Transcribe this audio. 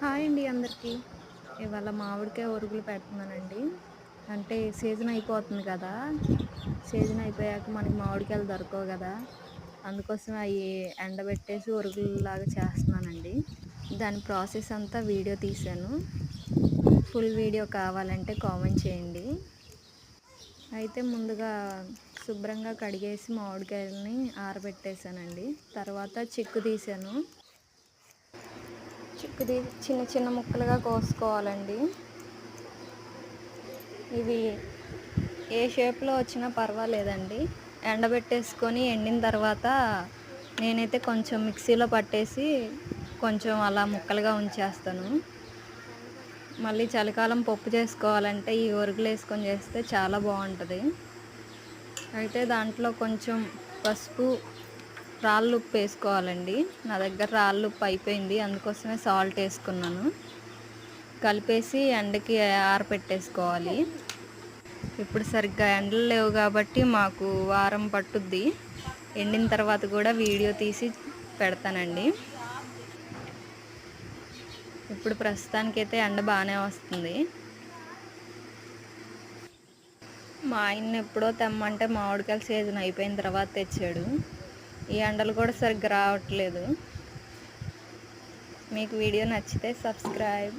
Hi అండి అందరికీ. ఇవాళ మామిడికాయ ఒరుగులు పెడుతున్నానండి. అంటే సీజన్ అయిపోతుంది కదా! సీజన్ అయిపోయాక మనకి మామిడికాయలు దొరకవు కదా! అందుకోసం అయి ఎండబెట్టేసి ఒరుగుల్లాగా చేస్తున్నానండి. దాని ప్రాసెస్ అంతా వీడియో తీశాను. ఫుల్ వీడియో కావాలంటే కామెంట్ చేయండి. అయితే ముందుగా శుభ్రంగా కడిగేసి మామిడికాయలని ఆరబెట్టేసానండి. తర్వాత చిక్కు తీసాను. చిక్కుది చిన్న చిన్న ముక్కలుగా కోసుకోవాలండి. ఇవి ఏ షేప్లో వచ్చినా పర్వాలేదండి. ఎండబెట్టేసుకొని ఎండిన తర్వాత నేనైతే కొంచెం మిక్సీలో పట్టేసి కొంచెం అలా ముక్కలుగా ఉంచేస్తాను. మళ్ళీ చలికాలం పప్పు చేసుకోవాలంటే ఈ ఒరుగులు వేసుకొని చేస్తే చాలా బాగుంటుంది. అయితే దాంట్లో కొంచెం పసుపు, రాళ్ళుప్పు వేసుకోవాలండి. నా దగ్గర రాళ్ళుప్పు అయిపోయింది, అందుకోసమే సాల్ట్ వేసుకున్నాను. కలిపేసి ఎండకి ఆరపెట్టేసుకోవాలి. ఇప్పుడు సరిగ్గా ఎండలు లేవు కాబట్టి మాకు వారం పట్టుద్ది. ఎండిన తర్వాత కూడా వీడియో తీసి పెడతానండి. ఇప్పుడు ప్రస్తుతానికైతే ఎండ బాగానే వస్తుంది. మా ఆయన ఎప్పుడో తెమ్మంటే మామిడికాయల సీజన్ అయిపోయిన తర్వాత తెచ్చాడు. ఈ ఎండలు కూడా సరిగ్గా రావట్లేదు. మీకు వీడియో నచ్చితే సబ్స్క్రైబ్.